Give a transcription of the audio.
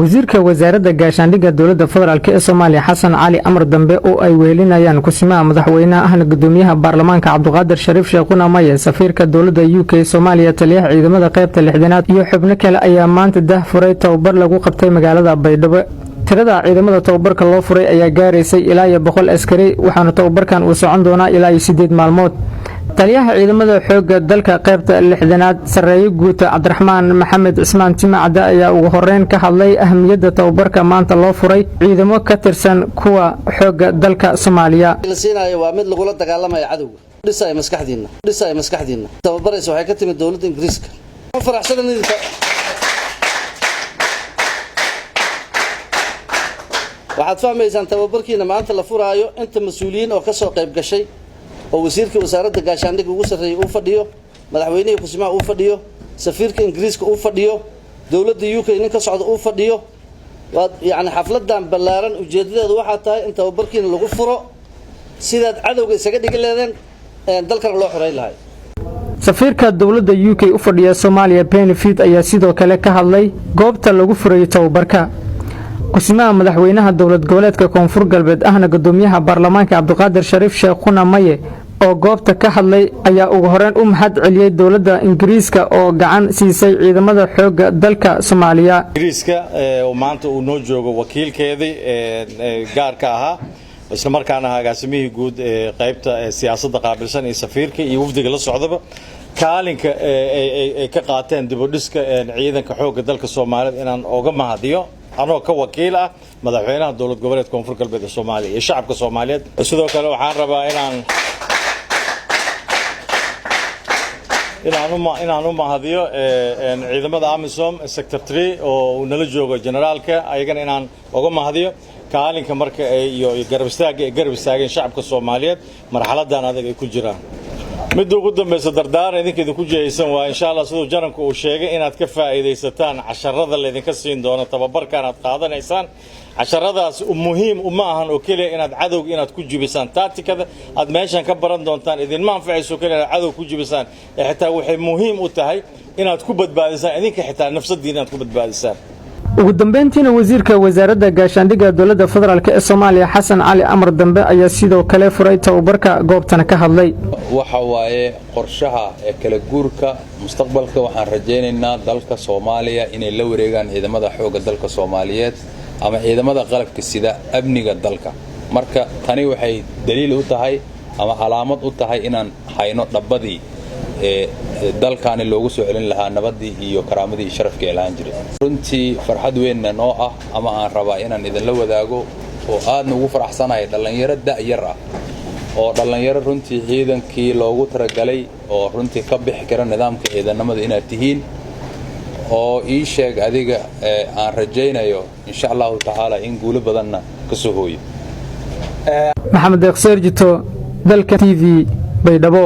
wasiirka wasaaradda gaashaandhigga dowladda federaalk ee Soomaaliya Xasan Cali Amar Dambe oo ay weelinayaan kusimaha madaxweynaha ahna gudoomiyaha baarlamaanka Cabduqaadir Shariif Sheekuna Maye safiirka dowladda UK Soomaaliya taliyaha ciidamada qaybta 6aad iyo xubno kale ayaa maanta furay tababar lagu qabtay magaalada Baydhabo. tirada ciidamada tababarka loo furay ayaa gaareysay ilaa 100 askari waxaana tababarkan uu socon doonaa ilaa 8 maalmood. taliyaha ciidamada xoogga dalka qaybta 6aad sareeyo guuta Cabdiraxmaan Maxamed Cismaan Timacada ayaa ugu horeyn ka hadlay ahmiyadda tababarka maanta loo furay ciidamo ka tirsan kuwa xoogga dalka Soomaaliya. waa mid lagu la dagaalamayo cadawga dhisay maskaxdiina tababaraysa waxay ka timid dawladda Ingiriiska waxaad fahmaysaan tababarkiina maanta la furaayo inta mas'uuliyiin oo ka soo qayb gashay oo wasiirka wasaaradda gaashaandhigga ugu sareeyay uu fadhiyo madaxweynaha kusimaha uu fadhiyo safiirka Ingiriiska uu fadhiyo dawladda UK in ka socdo uu fadhiyo yaani xafladan ballaaran ujeedadeedu waxa tahay in tababarkiina lagu furo sidaad cadawga isaga dhigi leedeen dalkan loo xoreyn lahayd. safiirka dawladda UK u fadhiya Soomaaliya Benefit ayaa sidoo kale ka hadlay goobta lagu furay tababarka. kusimaha madaxweynaha dowlad goboleedka Koonfur Galbeed ahna gudoomiyaha baarlamaanka Cabduqaadir Shariif Sheekuna Maye oo goobta ka hadlay ayaa ugu horeen u mahad celiyay dawladda Ingiriiska oo gacan siisay ciidamada xoogga dalka Soomaaliya. Ingiriiska oo maanta uu noo joogo wakiilkeedii gaarka ahaa isla markaana agaasimihii guud ee qaybta siyaasadda qaabilsan ee safiirka iyo wafdiga la socdaba kaalinka ay ka qaateen dib u dhiska ciidanka xoogga dalka Soomaaliya inaan uga mahadiyo anoo ka wakiil ah madaxweynaha dowlad goboleedka Koonfur Galbeed ee Soomaaliya iyo shacabka Soomaaliyeed. sidoo kale waxaan rabaa inaan u mahadiyo ciidamada AMISOM sector 3 oo nala joogo generaalka ayagana inaan uga mahadiyo kaalinka marka iyo garab istaageen shacabka Soomaaliyeed marxaladan adag ay ku jiraan. mid ugu dambaysa dardaaran idinka ku jeeysan waa insha Allah sidoo jaranku uu sheegay inaad ka faa'iideysataan casharrada la idinka siin doono tababarkan aad qaadanaysaan. casharradaas muhiim uma ahan oo kaliya inaad cadowga inaad ku jibisaan tacticada aad meeshan ka baran doontaan idin ma anfacayso kaliya inaad cadow ku jibisaan xitaa waxay muhiim u tahay inaad ku badbaadisaan idinka xitaa nafsadiina inaad ku badbaadisaan. ugu dambeyntiina wasiirka wasaaradda gaashaandhigga dowladda federaalk ee Soomaaliya Xasan Cali Amar Dambe ayaa sidoo kale furay tababarka goobtana ka hadlay. waxa waaye qorshaha ee kala guurka mustaqbalka waxaan rajaynaynaa dalka Soomaaliya inay la wareegaan ciidamada xoogga dalka Soomaaliyeed ama ciidamada qalabka sida amniga dalka. marka tani waxay daliil u tahay ama calaamad u tahay inaan hayno dhabadii dalkaani loogu soo celin lahaa nabadii iyo karaamadii iyo sharafkii ay lahaan jiray. runtii farxad weyn noo ah ama aan rabaa inaan idin la wadaago oo aadna ugu faraxsanahay dhalinyaro da'yar ah oo dhalinyaro runtii ciidankii loogu talagalay oo runtii ka bixi kara nidaamka ciidanimada inaad tihiin oo ii sheeg adiga aan rajaynayo insha Allah taala in guulo badanna ka soo hooyo. Maxamed Deeq Serjito dalka TV Baydhabo.